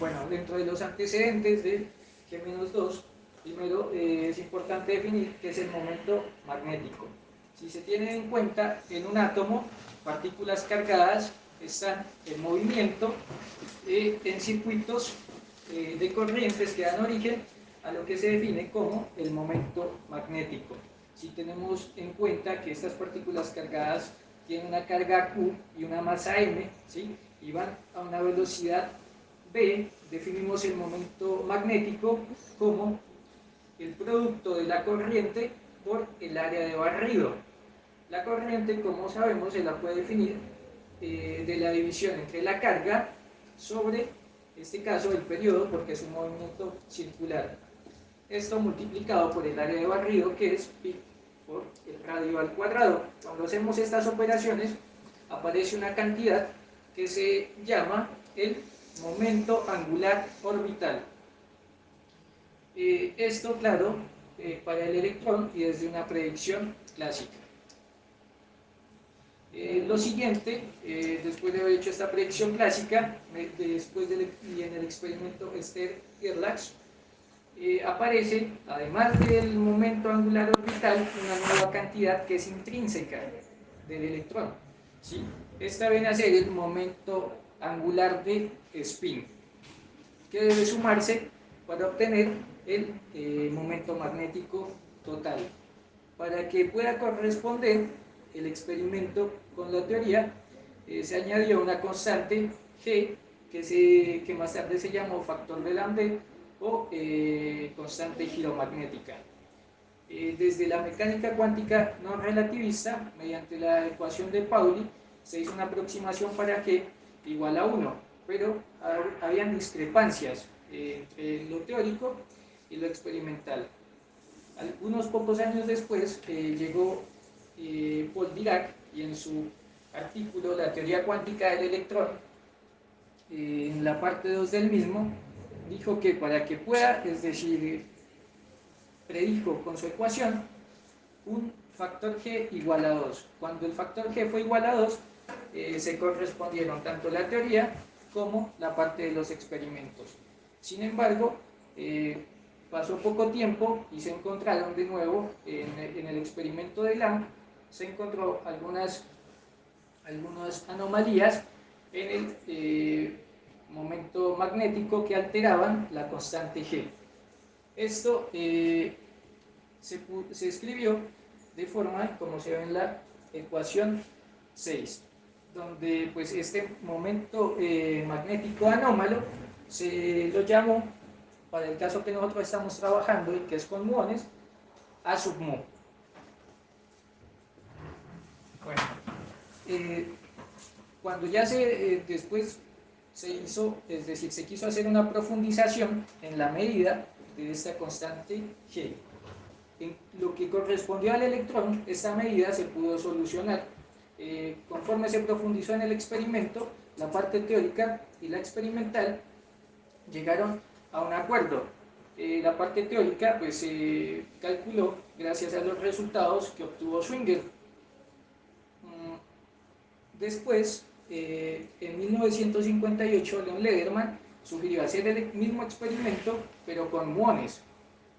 Bueno, dentro de los antecedentes de G-2, primero es importante definir qué es el momento magnético. Si se tiene en cuenta en un átomo, partículas cargadas están en movimiento en circuitos de corrientes que dan origen a lo que se define como el momento magnético. Si tenemos en cuenta que estas partículas cargadas tienen una carga Q y una masa M, ¿sí? Y van a una velocidad B, definimos el momento magnético como el producto de la corriente por el área de barrido. La corriente, como sabemos, se la puede definir de la división entre la carga sobre, en este caso, el periodo, porque es un movimiento circular. Esto multiplicado por el área de barrido, que es pi por el radio al cuadrado. Cuando hacemos estas operaciones, aparece una cantidad que se llama el momento angular orbital. Esto, claro, para el electrón y desde una predicción clásica. Lo siguiente, después de haber hecho esta predicción clásica, y en el experimento Stern-Gerlach, aparece, además del momento angular orbital, una nueva cantidad que es intrínseca del electrón, ¿sí? Esta viene a ser el momento angular de spin, que debe sumarse para obtener el momento magnético total. Para que pueda corresponder el experimento con la teoría, se añadió una constante G, que más tarde se llamó factor de Lambert o constante giromagnética. Desde la mecánica cuántica no relativista, mediante la ecuación de Pauli, se hizo una aproximación para G igual a 1, pero habían discrepancias entre lo teórico y lo experimental. Algunos pocos años después llegó Paul Dirac y en su artículo La teoría cuántica del electrón, en la parte 2 del mismo, dijo que para que pueda, es decir, predijo con su ecuación un factor G igual a 2. Cuando el factor G fue igual a 2, se correspondieron tanto la teoría como la parte de los experimentos. Sin embargo, pasó poco tiempo y se encontraron de nuevo en el experimento de Lamb, se encontró algunas anomalías en el momento magnético que alteraban la constante G. Esto se escribió de forma como se ve en la ecuación 6, donde pues este momento magnético anómalo se lo llamó, para el caso que nosotros estamos trabajando y que es con muones, A sub mu. Bueno, eh, cuando ya después se hizo, es decir, se quiso hacer una profundización en la medida de esta constante G. En lo que correspondió al electrón, esta medida se pudo solucionar. Conforme se profundizó en el experimento, la parte teórica y la experimental llegaron a un acuerdo. La parte teórica pues se calculó gracias a los resultados que obtuvo Schwinger. Después, en 1958, Leon Lederman sugirió hacer el mismo experimento, pero con muones.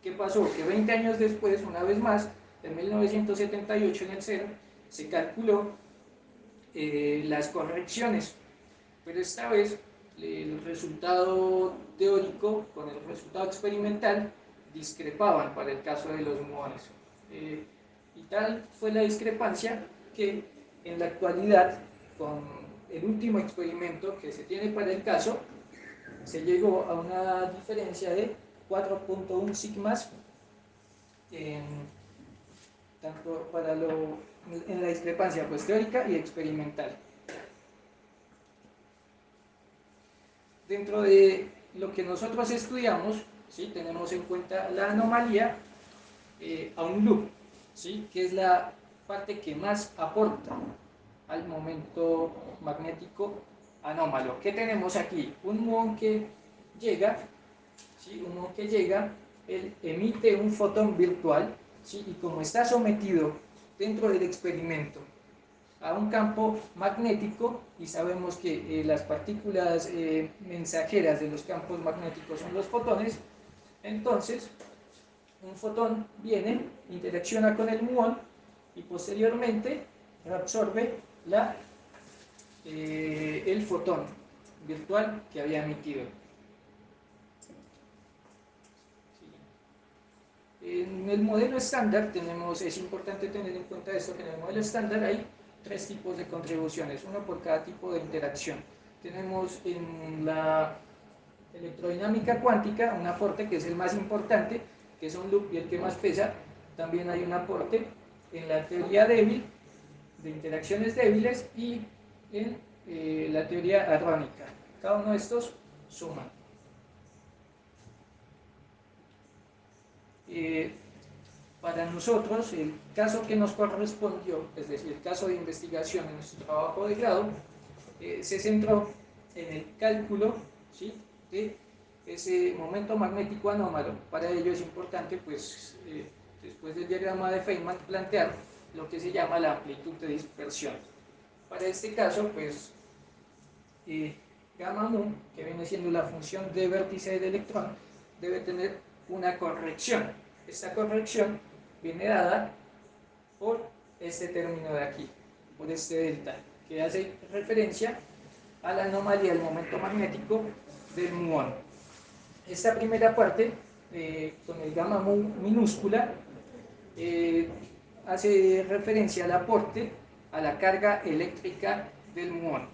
¿Qué pasó? Que 20 años después, una vez más, en 1978 en el CERN, se calculó las correcciones, pero esta vez el resultado teórico con el resultado experimental discrepaban para el caso de los muones. Y tal fue la discrepancia que en la actualidad, con el último experimento que se tiene para el caso, se llegó a una diferencia de 4.1 sigmas en, tanto en la discrepancia pues, teórica y experimental. Dentro de lo que nosotros estudiamos, ¿sí? Tenemos en cuenta la anomalía a un loop, ¿sí? Que es la parte que más aporta al momento magnético anómalo. ¿Qué tenemos aquí? Un muón que llega, ¿sí? Un muón que llega, él emite un fotón virtual, ¿sí? Y como está sometido dentro del experimento a un campo magnético y sabemos que las partículas mensajeras de los campos magnéticos son los fotones. Entonces un fotón viene, interacciona con el muón y posteriormente reabsorbe el fotón virtual que había emitido. En el modelo estándar es importante tener en cuenta esto, que en el modelo estándar hay tres tipos de contribuciones, uno por cada tipo de interacción. Tenemos en la electrodinámica cuántica un aporte que es el más importante, que es un loop y el que más pesa. También hay un aporte en la teoría débil, de interacciones débiles, y en la teoría hadrónica. Cada uno de estos suma. Para nosotros, el caso que nos correspondió, es decir, el caso de investigación en nuestro trabajo de grado, se centró en el cálculo, ¿sí?, de ese momento magnético anómalo. Para ello es importante, pues, después del diagrama de Feynman, plantear lo que se llama la amplitud de dispersión. Para este caso, pues, gamma mu, que viene siendo la función de vértice del electrón, debe tener una corrección. Esta corrección viene dada por este término de aquí, por este delta, que hace referencia a la anomalía del momento magnético del muón. Esta primera parte, con el gamma mu minúscula, hace referencia al aporte a la carga eléctrica del muón.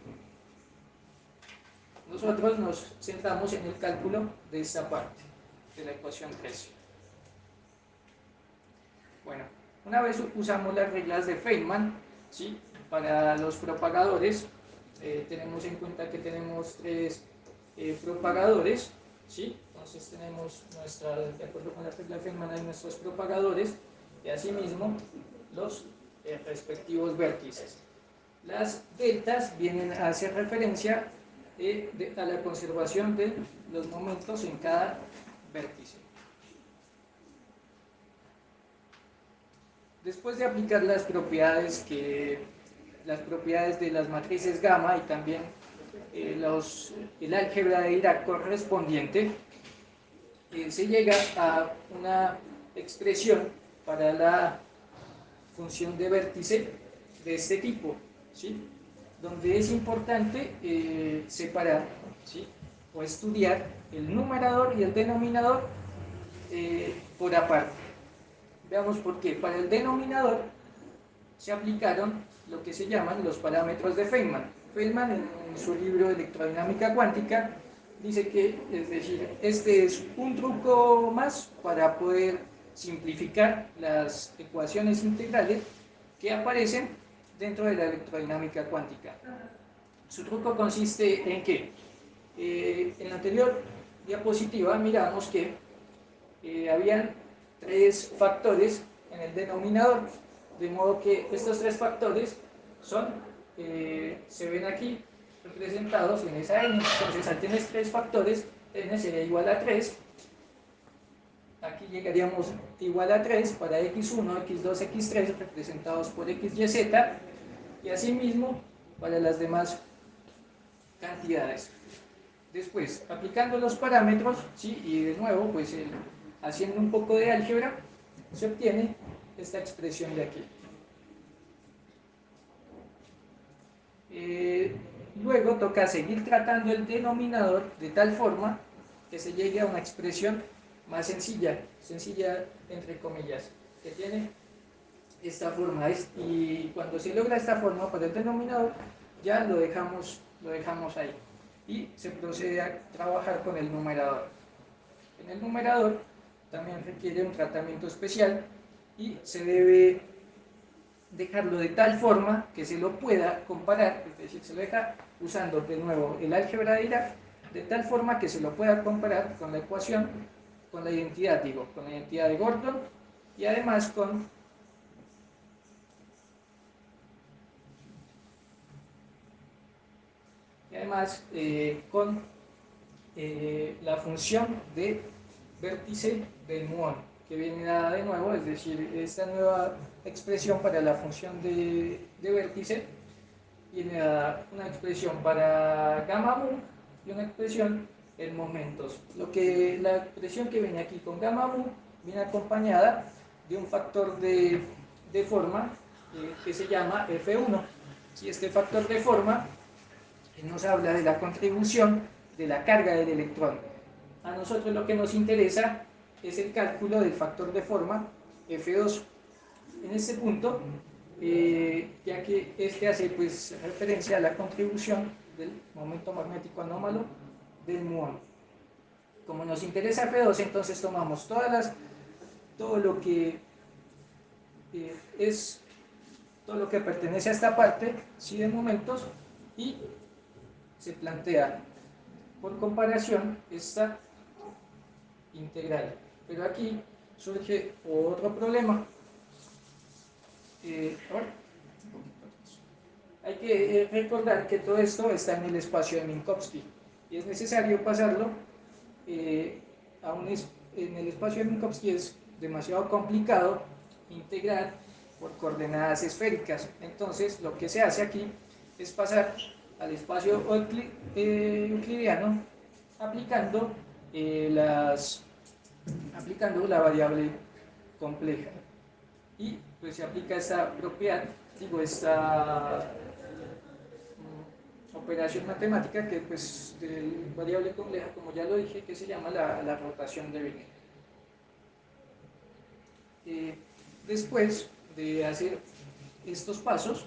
Nosotros nos centramos en el cálculo de esta parte, de la ecuación 13. Bueno, una vez usamos las reglas de Feynman, ¿sí?, para los propagadores, tenemos en cuenta que tenemos tres propagadores, ¿sí? Entonces tenemos de acuerdo con la regla de Feynman, hay nuestros propagadores y asimismo los respectivos vértices. Las deltas vienen a hacer referencia a la conservación de los momentos en cada vértice. Después de aplicar las propiedades de las matrices gamma y también el álgebra de Dirac correspondiente, se llega a una expresión para la función de vértice de este tipo, ¿sí?, donde es importante separar, ¿sí?, o estudiar el numerador y el denominador por aparte. Veamos por qué. Para el denominador se aplicaron lo que se llaman los parámetros de Feynman. Feynman, en su libro Electrodinámica Cuántica, dice que, es decir, este es un truco más para poder simplificar las ecuaciones integrales que aparecen dentro de la electrodinámica cuántica. Su truco consiste en que, en la anterior diapositiva miramos que habían tres factores en el denominador, de modo que estos tres factores se ven aquí representados en esa n. Entonces, al tener tres factores, n sería igual a 3. Aquí llegaríamos igual a 3 para x1, x2, x3 representados por x, y, z, y asimismo para las demás cantidades. Después, aplicando los parámetros, ¿sí?, y de nuevo, pues haciendo un poco de álgebra, se obtiene esta expresión de aquí. Luego toca seguir tratando el denominador de tal forma que se llegue a una expresión más sencilla entre comillas, que tiene esta forma, y cuando se logra esta forma para el denominador, ya lo dejamos ahí y se procede a trabajar con el numerador. En el numerador también requiere un tratamiento especial y se debe dejarlo de tal forma que se lo pueda comparar, es decir, se lo deja usando de nuevo el álgebra de Dirac, de tal forma que se lo pueda comparar con la ecuación, con la identidad de Gordon, y además con la función de vértice del muón, que viene dada de nuevo, es decir, esta nueva expresión para la función de vértice viene a dar una expresión para gamma mu y una expresión en momentos. La expresión que viene aquí con gamma mu viene acompañada de un factor de forma que se llama F1. Si este factor de forma nos habla de la contribución de la carga del electrón. A nosotros lo que nos interesa es el cálculo del factor de forma F2. En este punto, ya que este hace pues, referencia a la contribución del momento magnético anómalo del muón. Como nos interesa F2, entonces tomamos todo lo que es todo lo que pertenece a esta parte, ¿sí? De momentos, y se plantea por comparación esta integral. Pero aquí surge otro problema. Hay que recordar que todo esto está en el espacio de Minkowski y es necesario pasarlo eh, en el espacio de Minkowski. Es demasiado complicado integrar por coordenadas esféricas. Entonces lo que se hace aquí es pasar al espacio euclidiano aplicando, aplicando la variable compleja. Y pues se aplica esta propiedad, digo, esta operación matemática que pues de variable compleja, como ya lo dije, que se llama la rotación de Wigner. Después de hacer estos pasos,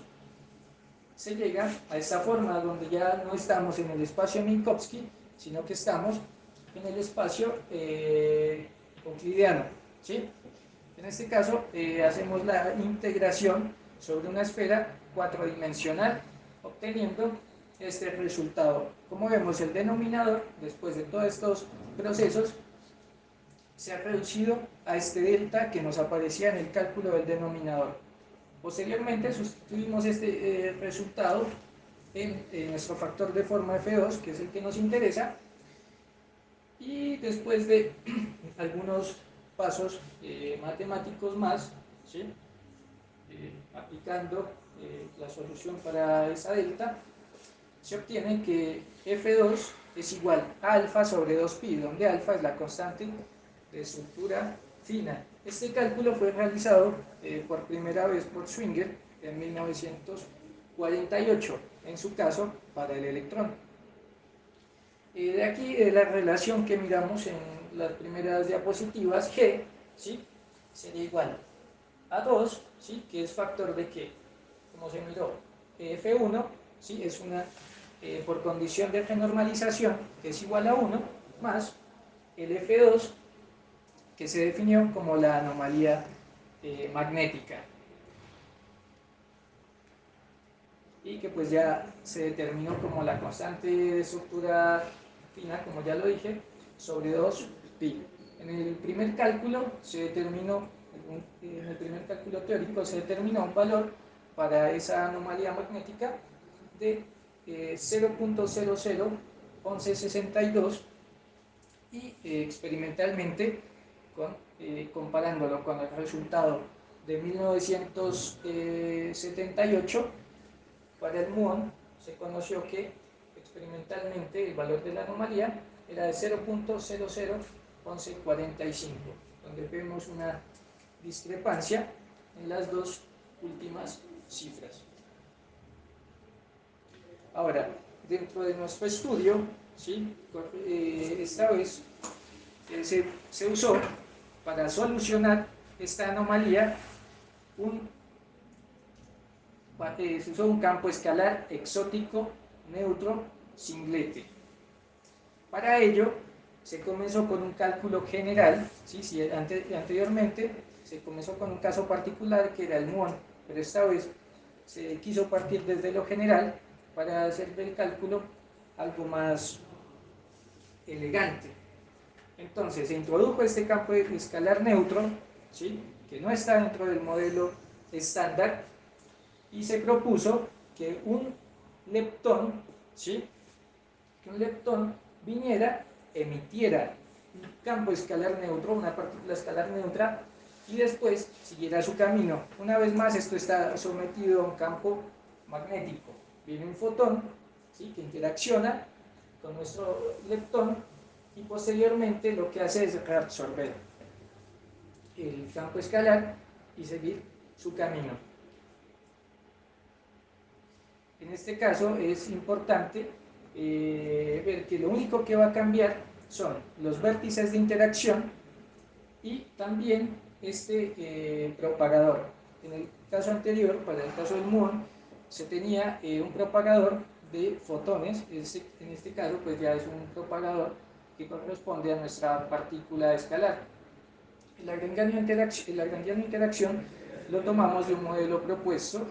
se llega a esta forma donde ya no estamos en el espacio Minkowski, sino que estamos en el espacio euclidiano, ¿sí? En este caso hacemos la integración sobre una esfera cuatrodimensional, obteniendo este resultado. Como vemos, el denominador, después de todos estos procesos, se ha reducido a este delta que nos aparecía en el cálculo del denominador. Posteriormente sustituimos este resultado en nuestro factor de forma F2, que es el que nos interesa, y después de algunos pasos matemáticos más, ¿sí? Aplicando la solución para esa delta, se obtiene que F2 es igual a alfa sobre 2pi, donde alfa es la constante de estructura fina. Este cálculo fue realizado por primera vez por Schwinger en 1948, en su caso para el electrón. De aquí la relación que miramos en las primeras diapositivas, G, ¿sí? Sería igual a 2, ¿sí? Que es factor de qué, como se miró, F1, ¿sí? Es una por condición de renormalización, que es igual a 1, más el F2, que se definió como la anomalía magnética, y que pues ya se determinó como la constante de estructura fina, como ya lo dije, sobre 2pi. En el primer cálculo se determinó, en el primer cálculo teórico se determinó un valor para esa anomalía magnética de 0.001162 y experimentalmente comparándolo con el resultado de 1978 para el muón, se conoció que experimentalmente el valor de la anomalía era de 0.001145, donde vemos una discrepancia en las dos últimas cifras. Ahora, dentro de nuestro estudio, ¿sí? Esta vez se usó para solucionar esta anomalía se usó un campo escalar exótico neutro singlete. Para ello se comenzó con un cálculo general, ¿sí? Anteriormente se comenzó con un caso particular que era el muón, pero esta vez se quiso partir desde lo general para hacer del cálculo algo más elegante. Entonces se introdujo este campo escalar neutro, ¿sí? Que no está dentro del modelo estándar, y se propuso que un leptón, ¿sí? Que un leptón viniera, emitiera un campo escalar neutro, una partícula escalar neutra, y después siguiera su camino. Una vez más, esto está sometido a un campo magnético. viene un fotón, ¿sí?, que interacciona con nuestro leptón y posteriormente lo que hace es reabsorber el campo escalar y seguir su camino. En este caso es importante ver que lo único que va a cambiar son los vértices de interacción y también este propagador. En el caso anterior, para el caso del muón, se tenía un propagador de fotones. En este caso pues ya es un propagador que corresponde a nuestra partícula escalar. El lagrangiano interacción lo tomamos de un modelo propuesto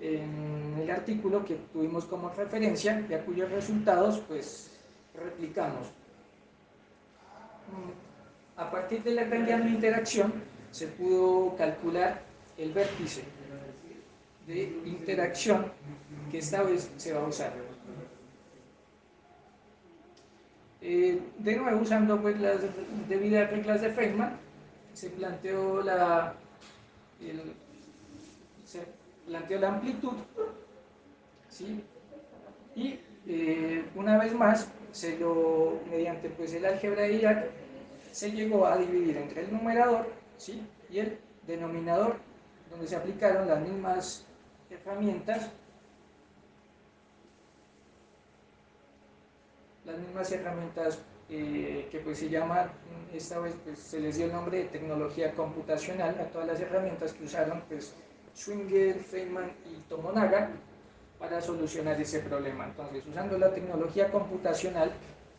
en el artículo que tuvimos como referencia y a cuyos resultados pues replicamos. A partir del lagrangiano interacción se pudo calcular el vértice de interacción que esta vez se va a usar. De nuevo, usando pues las debidas reglas de Feynman, se planteó la amplitud, ¿sí? Y una vez más, mediante pues, el álgebra de Dirac, se llegó a dividir entre el numerador, ¿sí?, y el denominador, donde se aplicaron las mismas herramientas, que pues se llaman, esta vez pues, se les dio el nombre de tecnología computacional a todas las herramientas que usaron pues, Schwinger, Feynman y Tomonaga para solucionar ese problema. Entonces, usando la tecnología computacional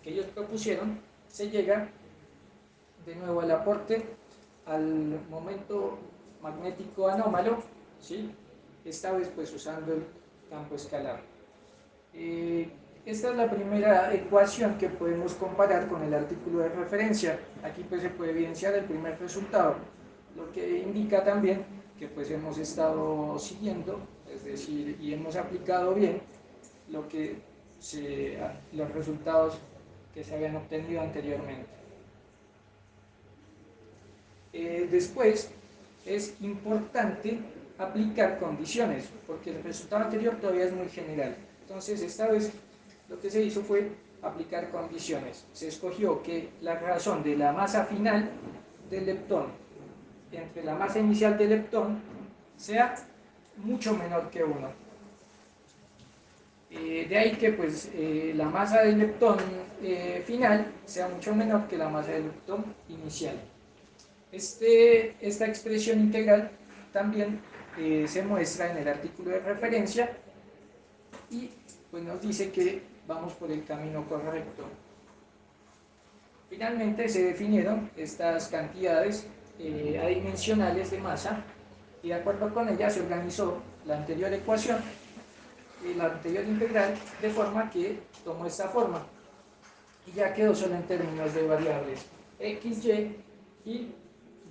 que ellos propusieron, se llega de nuevo al aporte al momento magnético anómalo, ¿sí?, esta vez pues usando el campo escalar. Esta es la primera ecuación que podemos comparar con el artículo de referencia. Aquí pues se puede evidenciar el primer resultado, lo que indica también que pues hemos estado siguiendo, es decir, y hemos aplicado bien los resultados que se habían obtenido anteriormente. Después es importante aplicar condiciones, porque el resultado anterior todavía es muy general. Entonces esta vez lo que se hizo fue aplicar condiciones. Se escogió que la razón de la masa final del leptón entre la masa inicial del leptón sea mucho menor que 1. De ahí que pues, la masa del leptón final sea mucho menor que la masa del leptón inicial. Esta expresión integral también se muestra en el artículo de referencia y pues, nos dice que vamos por el camino correcto. Finalmente se definieron estas cantidades adimensionales de masa y de acuerdo con ellas se organizó la anterior ecuación y la anterior integral de forma que tomó esta forma y ya quedó solo en términos de variables x, y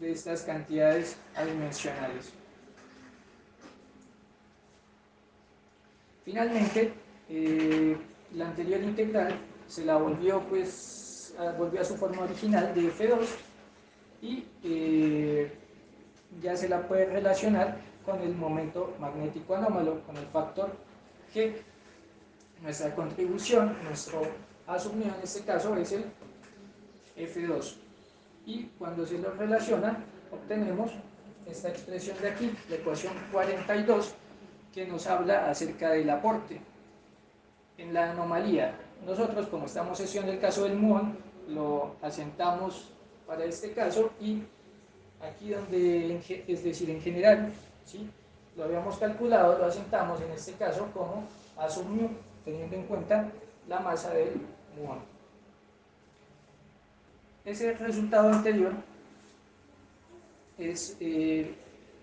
de estas cantidades adimensionales. Finalmente, la anterior integral se la volvió a su forma original de F2 y ya se la puede relacionar con el momento magnético anómalo, con el factor G. Nuestra contribución, nuestro asumido en este caso es el F2. Y cuando se lo relaciona, obtenemos esta expresión de aquí, la ecuación 42, que nos habla acerca del aporte en la anomalía. Nosotros, como estamos haciendo el caso del muón, lo asentamos para este caso y aquí es decir, en general, ¿sí?, lo habíamos calculado, lo asentamos en este caso como A sub mu, teniendo en cuenta la masa del muón. Ese resultado anterior es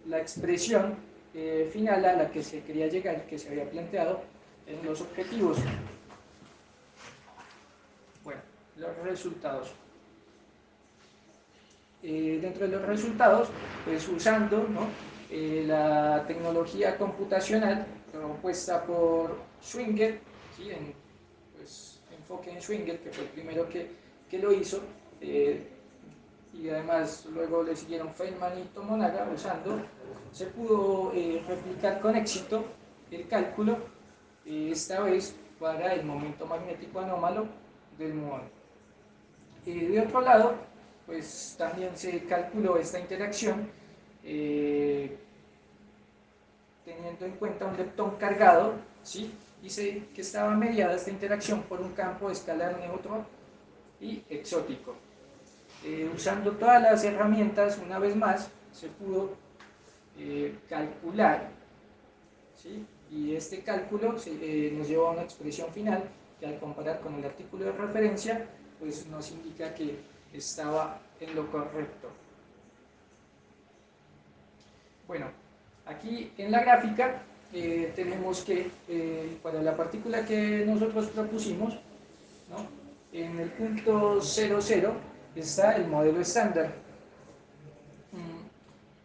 la expresión final a la que se quería llegar, que se había planteado en los objetivos. Bueno, los resultados. Dentro de los resultados, pues usando, ¿no?, la tecnología computacional propuesta por Schwinger, ¿sí?, pues, enfoque en Schwinger, que fue el primero que lo hizo, y además luego le siguieron Feynman y Tomonaga, se pudo replicar con éxito el cálculo esta vez para el momento magnético anómalo del muón. De otro lado, pues también se calculó esta interacción teniendo en cuenta un leptón cargado, ¿sí? Dice que estaba mediada esta interacción por un campo escalar neutro y exótico. Usando todas las herramientas, una vez más, se pudo calcular, ¿sí? Y este cálculo nos lleva a una expresión final que al comparar con el artículo de referencia, pues nos indica que estaba en lo correcto. Bueno, aquí en la gráfica tenemos que para la partícula que nosotros propusimos, ¿no? En el punto 00 está el modelo estándar.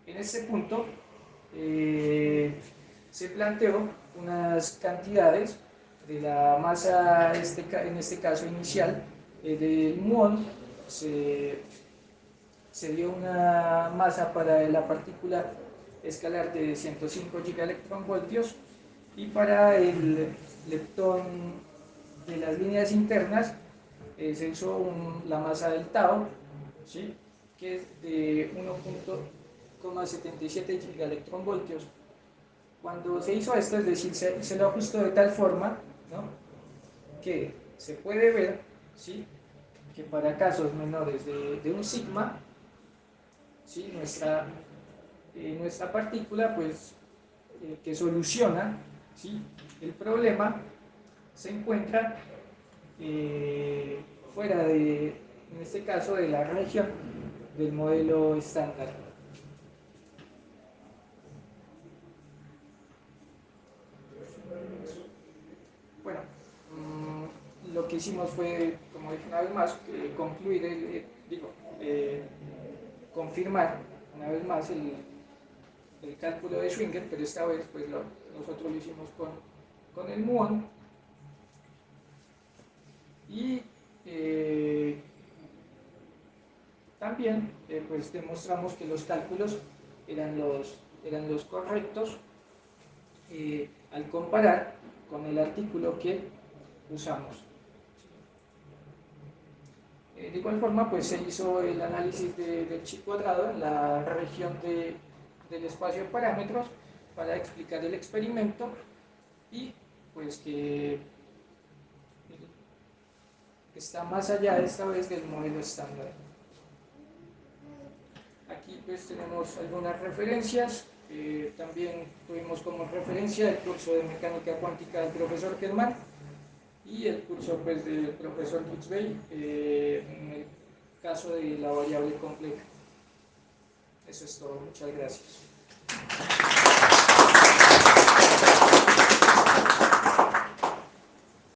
En este punto se planteó unas cantidades de la masa, en este caso inicial, del muón. Se dio una masa para la partícula escalar de 105 gigaelectronvoltios y para el leptón de las líneas internas se usó la masa del tau, ¿sí? Que es de 1,77 gigaelectronvoltios. Cuando se hizo esto, es decir, se lo ajustó de tal forma, ¿no? Que se puede ver, ¿sí? Que para casos menores de un sigma, ¿sí? Nuestra partícula, pues, que soluciona, ¿sí? El problema, se encuentra fuera de, en este caso, de la región del modelo estándar. Bueno, lo que hicimos fue, como dije una vez más, concluir, confirmar una vez más el cálculo de Schwinger, pero esta vez pues nosotros lo hicimos con el muón y también pues demostramos que los cálculos eran los correctos al comparar con el artículo que usamos. De igual forma, pues se hizo el análisis del chi cuadrado en la región del espacio de parámetros para explicar el experimento y pues que está más allá esta vez del modelo estándar. Aquí pues tenemos algunas referencias. También tuvimos como referencia el curso de mecánica cuántica del profesor Germán y el curso pues, del profesor Gitzbey en el caso de la variable compleja. Eso es todo. Muchas gracias.